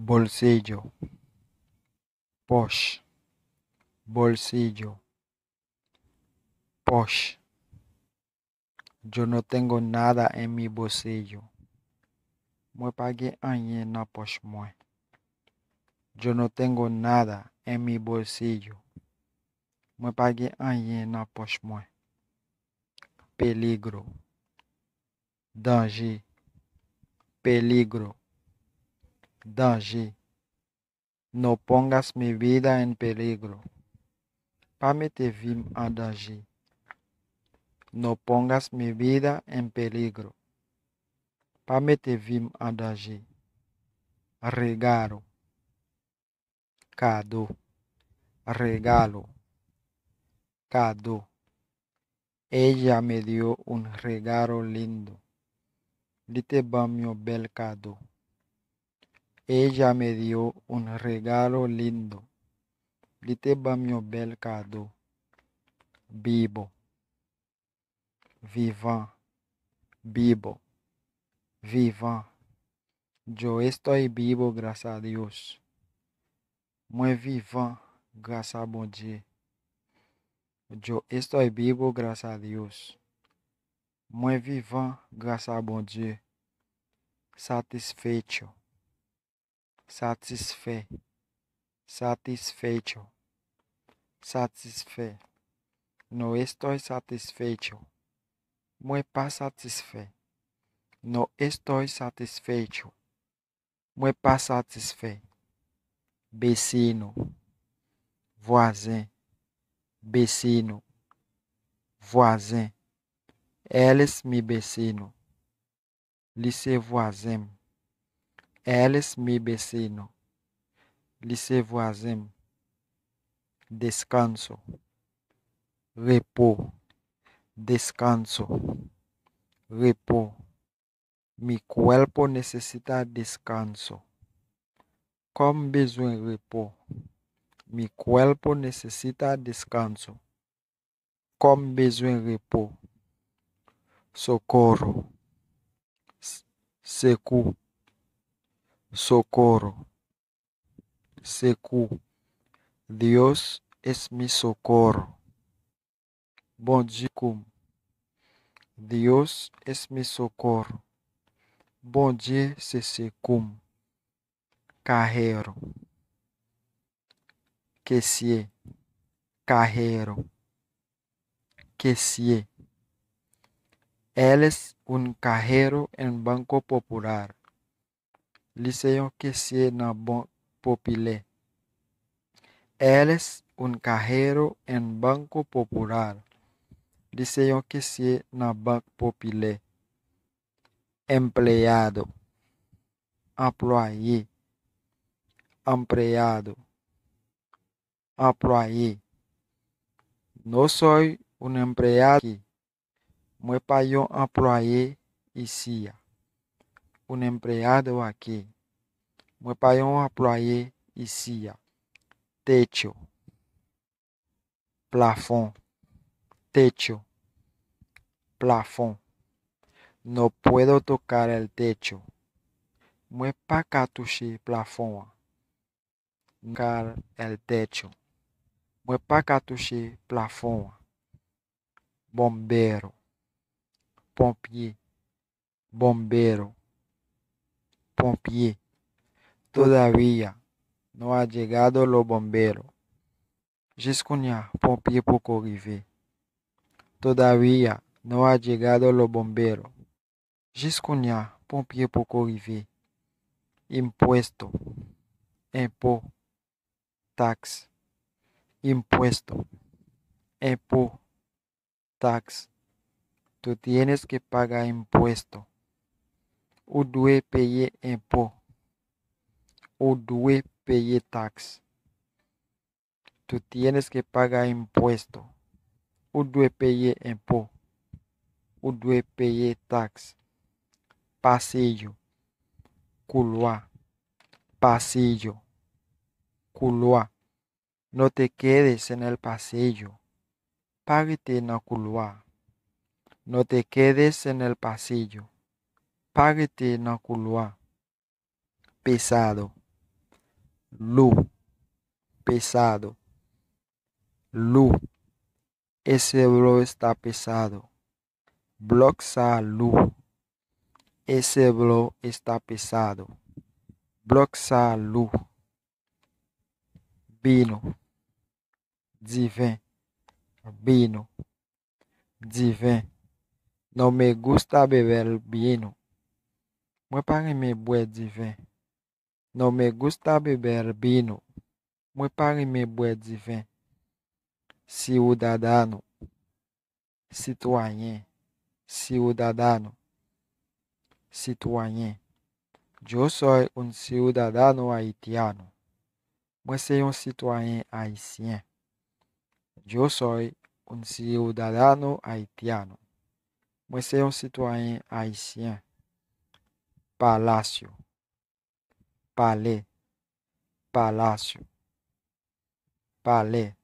bolsillo, posh, bolsillo, posh. Yo no tengo nada en mi bolsillo. Moi pa gen anyen nan poch mwen. Yo no tengo nada en mi bolsillo. Moi pa gen anyen nan poch mwen. Peligro, danger, peligro, danger. No pongas mi vida en peligro. Pa mete vim en danger. No pongas mi vida en peligro. Pa mete vim en danger. Regalo, cadeau, regalo, cadeau. Ella me dio un regalo lindo. Li te bam yon bel cadeau. Ella me dio un regalo lindo. Li te bam yon bel cadeau. Vivo, vivant, vivo, vivant. Yo estoy vivo gracias a Dios. Moi vivant gracias a bon Dieu. Yo estoy vivo gracias a Dios. Moi vivant gracias a bon Dieu. Satisfecho, satisfait, satisfecho, satisfait. No estoy satisfecho. Moi pas satisfait. No estoy satisfecho. Moi pas satisfait. Vecino, voisin, vecino, voisin. Eles mi vecino. Lycée voisin. Eles mi vecino. Lycée voisin. Descanso. Repos. Descanso. Repos. Mi cuerpo necesita descanso. Comme besoin repos. Mi cuerpo necesita descanso. Comme besoin repos. Socorro. Secours. Socorro. Secours. Dios es mi socorro. Bon Dieu cum. Dios es mi socorro. Bon Dieu se secum. Cajero. Caissier. Cajero. Caissier. Él es un cajero en Banco Popular. Liceo caissier na Banco Populaire. Él es un cajero en Banco Popular. Liceo caissier na Banco Populaire. Empleado. Employé. Empleado. Employé. No soy un empleado aquí. Moi pa yon employé ici. Un empleado aquí. Moi pa yon employé ici. Techo. Plafond. Techo. Plafond. No puedo tocar el techo. Moi pa ka toucher plafond. Tocar el techo. Moi pa ka toucher plafond. Bombero. Pompier. Bombero. Pompier. Todavía no ha llegado los bomberos. Jusqu'à pompier poco arrivé. Todavía no ha llegado los bomberos. Jusqu'à pompier poco arrivé. Impuesto. Impôt. Tax. Impuesto. Impôt. Tax. Tú tienes que pagar impuesto. Ou doit payer impôt. Ou doit payer tax. Tú tienes que pagar impuesto. Ou doit payer impôt. Ou doit payer tax. Pasillo. Couloir. Pasillo. Couloir. No te quedes en el pasillo. Párate en el couloir. No te quedes en el pasillo. Párate en el couloir. Pesado. Lu, pesado. Lu, ese bloque está pesado. Bloxa lu, ese bloque está pesado. Bloxa lu. Vino, divin, vino, divin. No me gusta beber vino. Moi pa reme boire divin. No me gusta beber vino. Moi pa reme boire divin. Ciudadano, citoyen. Ciudadano, citoyen. Yo soy un ciudadano haitiano. Moi c'est un citoyen haïtien. Yo soy un ciudadano haitiano. Moi c'est un citoyen haïtien. Palacio, palais, palacio, palais.